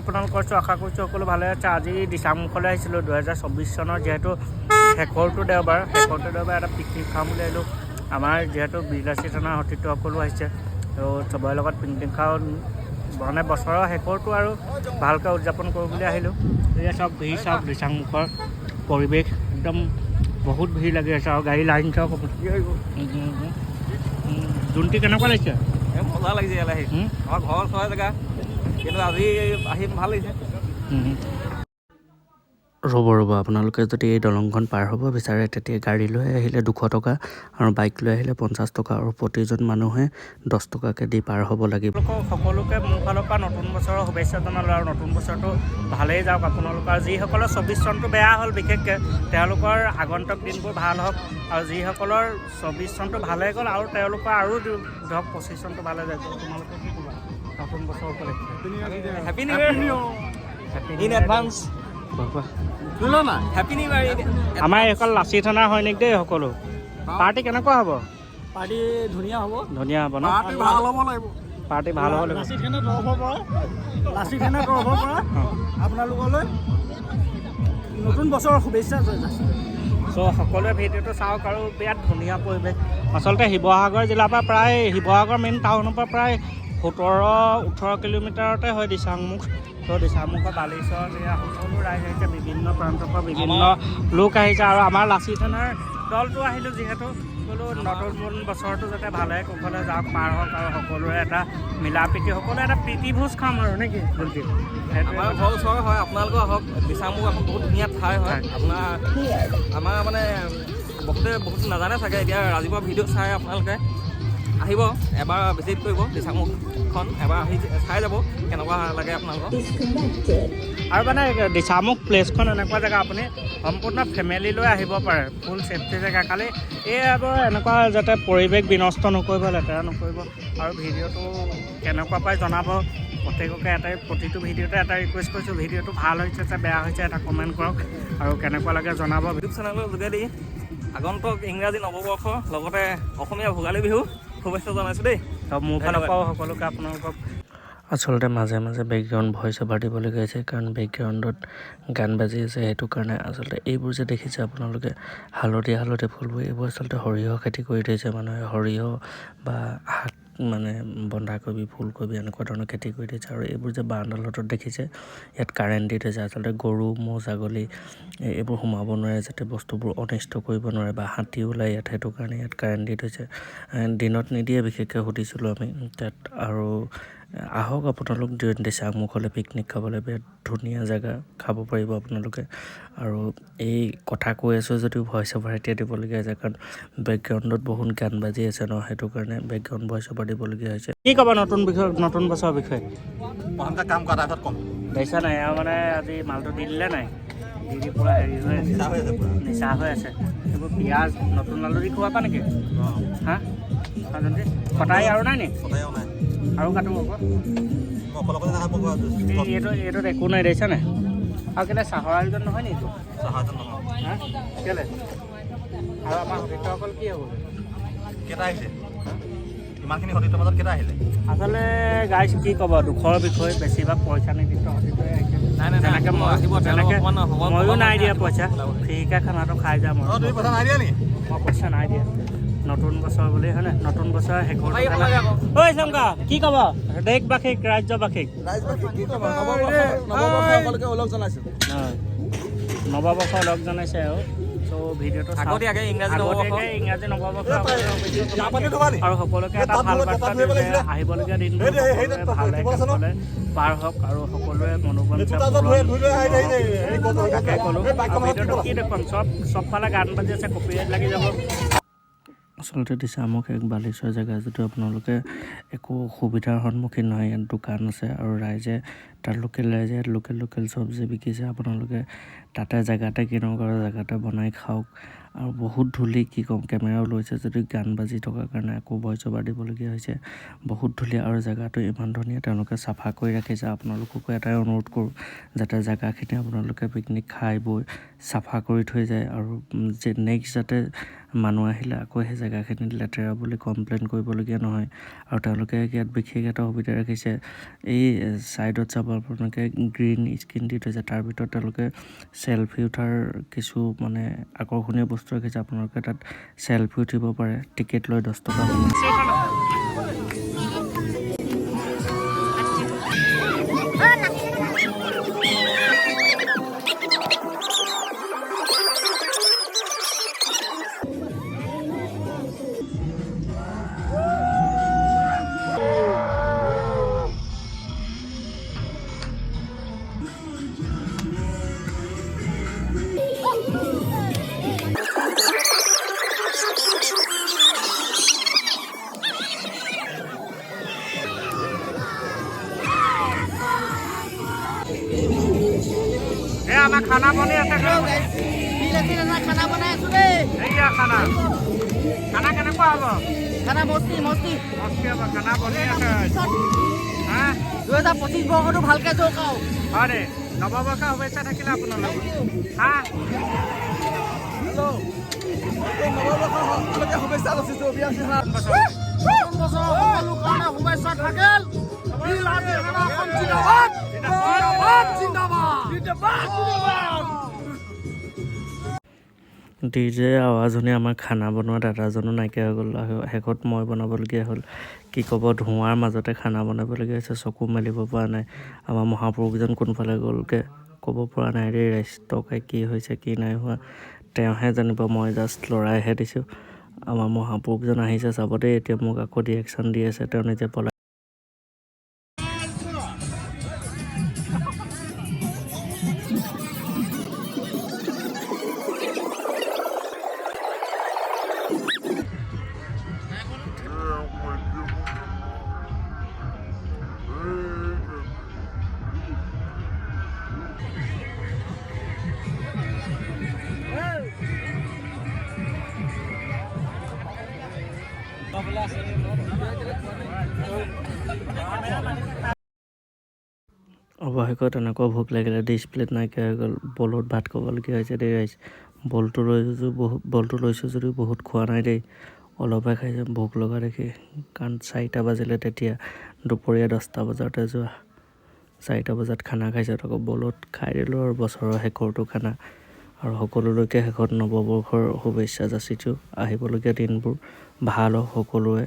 আপোনালোকৰ আশা কৰিছোঁ সকলো ভালে আছে। আজি দিচাংমুখলৈ আহিছিলোঁ 2024 চনৰ যিহেতু শেষৰটো দেওবাৰ এটা পিকনিক খাম বুলি আহিলোঁ। আমাৰ যিহেতু বিলাসী থানাৰ সতীৰ্থ সকলো আহিছে আৰু চবৰে লগত পিকনিক খাওঁ মানে বছৰৰ শেষৰটো আৰু ভালকৈ উদযাপন কৰোঁ বুলি আহিলোঁ। এয়া চব ভিৰ চাওক, দিচাংমুখৰ পৰিৱেশ একদম বহুত ভিৰ লাগি আছে আৰু গাড়ী লাইন চাওক। জোনটি কেনেকুৱা লাগিছে? মজা লাগিছে ইয়ালৈ আহি। আমাৰ ঘৰৰ ওচৰৰ জেগা, কিন্তু আজি আহি ভাল লাগিছে। ৰ'ব আপোনালোকে যদি এই দলংখন পাৰ হ'ব বিচাৰে তেতিয়া গাড়ী লৈ আহিলে 200 টকা আৰু বাইক লৈ আহিলে 50 টকা আৰু প্ৰতিজন মানুহে 10 টকাকৈ দি পাৰ হ'ব লাগিব। সকলোকে মোৰ ফালৰ পৰা নতুন বছৰৰ শুভেচ্ছা জনালোঁ আৰু নতুন বছৰটো ভালেই যাওক আপোনালোকৰ। যিসকলৰ 24 চনটো বেয়া হ'ল বিশেষকৈ তেওঁলোকৰ আগন্তুক দিনবোৰ ভাল হওক, আৰু যিসকলৰ 24 চনটো ভালেই গ'ল আৰু তেওঁলোকৰ আৰু ধৰক 25 চনটো ভালে যায়। তোমালোকে কি ক'বা নতুন বছৰ উপলক্ষে? Happy new year in advance. Happy new year. আমাৰ এইখন লাচি থানা হয় নেকি দেই সকলো। পাৰ্টি কেনেকুৱা হ'ব? পাৰ্টি ধুনীয়া হ'ব ন? পাৰ্টি ভাল হ'ব লাগিব। পাৰ্টি ভাল হ'ব লাগিব। লাচি থানা তৰফৰ পৰা আপোনালোকলৈ নতুন বছৰৰ শুভেচ্ছা জনাইছোঁ। সকলোৱে ভিডিঅ'টো চাওক আৰু বিৰাট ধুনীয়া পৰিৱেশ। আচলতে শিৱসাগৰ জিলাৰ পৰা প্ৰায় শিৱসাগৰ মেইন টাউনৰ পৰা প্ৰায় 17-18 কিলোমিটাৰতে হয় দিচাংমুখ। তো দিচাংমুখৰ বালিচৰ সকলো ৰাইজ আহিছে, বিভিন্ন প্ৰান্তৰ পৰা বিভিন্ন লোক আহিছে আৰু আমাৰ লাচি থানাৰ দলটো আহিলোঁ যিহেতু বোলো নতুন বছৰটো যাতে ভালে কুশলে যাওক, পাৰ হওক আৰু সকলোৰে এটা মিলা প্ৰীতি, সকলোৱে এটা প্ৰীতিভোজ খাম আৰু নেকি? আমাৰ ঘৰ ওচৰ হয়, আপোনালোকৰ আহক। দিচাংমুখ এখন বহুত ধুনীয়া ঠাই হয়। আমাৰ মানে বহুতে নাজানে চাগে, এতিয়া ৰাতিপুৱা ভিডিঅ' চাই আপোনালোকে আহিব, এবাৰ ভিজিট কৰিব দিচাংমুখখন, এবাৰ আহি চাই যাব কেনেকুৱা লাগে আপোনালোকৰ। আৰু মানে দিচাংমুখ প্লেচখন এনেকুৱা জেগা আপুনি সম্পূৰ্ণ ফেমিলি লৈ আহিব পাৰে, ফুল ছেফটি জেগা। খালি এইবোৰ এনেকুৱা যাতে পৰিৱেশ বিনষ্ট নকৰিব, লেতেৰা নকৰিব আৰু ভিডিঅ'টো কেনেকুৱা পাই জনাব। প্ৰত্যেককে প্ৰতিটো ভিডিঅ'তে এটা ৰিকুৱেষ্ট কৰিছোঁ, ভিডিঅ'টো ভাল হৈছে যে বেয়া হৈছে এটা কমেণ্ট কৰক আৰু কেনেকুৱা লাগে জনাব। ইউটিউব চেনেলৰ যোগেদি আগন্তুক ইংৰাজী নৱবৰ্ষ লগতে অসমীয়া ভোগালী বিহু শুভেচ্ছা জনাইছোঁ দেই। মোৰ ফালৰ পৰাও সকলোকে আপোনালোকক। আচলতে মাজে মাজে বেকগ্ৰাউণ্ড ভইচ অভাৰ দিবলগীয়া হৈছে, কাৰণ বেকগ্ৰাউণ্ডত গান বাজি আছে। সেইটো কাৰণে আচলতে এইবোৰ যে দেখিছে আপোনালোকে হালধীয়া ফুলবোৰ, এইবোৰ আচলতে সৰিয়হ খেতি কৰি থৈছে মানুহে। সৰিয়হ বা শাক মানে বন্ধাকবি, ফুলকবি এনেকুৱা ধৰণৰ খেতি কৰি থৈছে। আৰু এইবোৰ যে বাৰাণ্ডালত দেখিছে, ইয়াত কাৰেণ্ট দি থৈছে। আচলতে গৰু, ম'হ, ছাগলী এইবোৰ সোমাব নোৱাৰে, যাতে বস্তুবোৰ অনিষ্ট কৰিব নোৱাৰে বা হাতী ওলাই ইয়াত, সেইটো কাৰণে ইয়াত কাৰেণ্ট দি থৈছে। দিনত নিদিয়ে বিশেষকৈ সুধিছিলোঁ আমি তাত। আৰু আহক আপোনালোক দিচাংমুখলৈ পিকনিক খাবলৈ, বিৰাট ধুনীয়া জেগা, খাব পাৰিব আপোনালোকে। আৰু এই কথা কৈ আছোঁ যদিও ভইচ অভাৰ এতিয়া দিবলগীয়া হৈছে, কাৰণ বেকগ্ৰাউণ্ডত বহুত গান বাজি আছে ন, সেইটো কাৰণে বেকগ্ৰাউণ্ড ভইচ অভাৰ দিবলগীয়া হৈছে। কি ক'ব নতুন বছৰৰ বিষয়ে? কাম কৰা তাৰপিছত ক'ম। দেখিছা নাই আৰু মানে আজি মালটো দি দিলে নাই, দি পূৰা হেৰি হৈ নিচা হৈ আছে। এইবোৰ পিঁয়াজ নতুন আলু দি খোৱাবা নেকি? হা কটাই আৰু নাই নি? আৰু কাটো আকৌ এইটোত একো নাই, দেখিছা নাই? আৰু কেলে চাহৰ আয়োজন নহয় নি এইটো? হা কেলে? আৰু আমাৰ সতীৰ্থসকল কি হ'ব? কেইটা আহিছে? ইমানখিনি সতীৰ্থৰ মাজত কেইটা আহিলে? আচলতে গাইজ কি ক'ব, দুখৰ বিষয়, বেছিভাগ পইচা নিদিষ্ট সতীৰ্থই আহিছে। যেনেকৈ ময়ো নাই দিয়া পইচা, ফ্ৰীকৈ খানাটো খাই যাম। মই পইচা নাই দিয়া, নতুন বছৰ বুলি হয়নে? নতুন বছৰ শেষৰ ঐ চমকা কি ক'ব দেশবাসীক, ৰাজ্যবাসীক? নৱবৰ্ষ লগ জনাইছে আৰু ভিডিঅ'টো আগতীয়াকৈ ইংৰাজী নৱবৰ্ষ আৰু সকলোকে এটা ভাল বাৰ্তা দিছে, আহিবলগীয়া দিনটো ভালে কুশলে পাৰ হওক আৰু সকলোৰে মনোবাঞ্ছা তাকে ক'লোঁ। ভিডিঅ'টো কি দেখুৱাম, চবফালে গান বাজি আছে, কপিৰাইট লাগি যাব। আচলতে দিচাংমুখ এক বালিচৰ জেগা, যিটো আপোনালোকে একো অসুবিধাৰ সন্মুখীন নহয়। ইয়াত দোকান আছে আৰু ৰাইজে তাত ৰাইজে লোকেল চব্জি বিকিছে। আপোনালোকে তাতে জেগাতে কিনক আৰু জেগাতে বনাই খাওক। আৰু বহুত ধূলি, কি ক'ম, কেমেৰাও লৈছে যদি গান বাজি থকাৰ কাৰণে আকৌ ভইচ অভাৰ দিবলগীয়া হৈছে। বহুত ধূলি আৰু জেগাটো ইমান ধুনীয়া, তেওঁলোকে চাফা কৰি ৰাখিছে। আপোনালোককো এটাই অনুৰোধ কৰোঁ, যাতে জেগাখিনি আপোনালোকে পিকনিক খাই বৈ চাফা কৰি থৈ যায়, আৰু যে নেক্সট যাতে মানুহ আহিলে আকৌ সেই জেগাখিনিত লেতেৰা বুলি কমপ্লেইন কৰিবলগীয়া নহয়। আৰু তেওঁলোকে ইয়াত বিশেষ এটা সুবিধা ৰাখিছে, এই ছাইডত চাব আপোনালোকে গ্ৰীণ স্ক্ৰীণ দি থৈছে। তাৰ ভিতৰত তেওঁলোকে চেলফি উঠাৰ কিছু মানে আকৰ্ষণীয় বস্তু ৰাখিছে। আপোনালোকে তাত চেলফি উঠিব পাৰে। টিকেট লয় 10 টকা। আমাৰ খানা বনাই আছে খানা বনাই আছো দেই। এইয়া খানা কেনেকুৱা হ'ব? খানা মস্তি মস্তি হ'ব। খানা বনাই আছে। হা 2025 বৰ্ষটো ভালকে যাওক আৰু। হয় দে, নৱবৰ্ষৰ শুভেচ্ছা থাকিলে আপোনালোকৰ। হা শুভেচ্ছা যাচিছো। সকলো কাৰণে শুভেচ্ছা থাকিল। ডিজে আৱাজ শুনি আমাৰ খানা বনোৱা দাদাজনো নাইকিয়া হৈ গ'ল। শেষত মই বনাবলগীয়া হ'ল। কি ক'ব, ধোঁৱাৰ মাজতে খানা বনাবলগীয়া হৈছে। চকু মেলিব পৰা নাই। আমাৰ মহাপুৰুষজন কোনফালে গ'লগৈ ক'ব পৰা নাই দেই। ৰাইচ তৰকাৰী কি হৈছে কি নাই হোৱা তেওঁহে জানিব। মই জাষ্ট লৰাইহে দিছোঁ। আমাৰ মহাপুৰুষজন আহিছে চাব দেই। এতিয়া মোক আকৌ ৰিয়েকশ্যন দি আছে। তেওঁ নিজে পলাই অৱশেষত এনেকুৱা ভোক লাগিলে। ডিছ প্লেট নাইকিয়া হৈ গ'ল। বলত ভাত খাবলগীয়া হৈছে দেই ৰাইজ। বলটো লৈছোঁ যদিও বহুত খোৱা নাই দেই। অলপহে খাইছে ভোক লগা দেখি। কাৰণ 4টা বাজিলে তেতিয়া। দুপৰীয়া 10টা বজাতে যোৱা। 4টা বজাত খানা খাইছে। আকৌ বলত খাই দিলোঁ আৰু বছৰৰ শেষৰটো খানা। আৰু সকলোলৈকে শেষত নৱবৰ্ষৰ শুভেচ্ছা যাচিছোঁ। আহিবলগীয়া দিনবোৰ ভাল হওক সকলোৱে।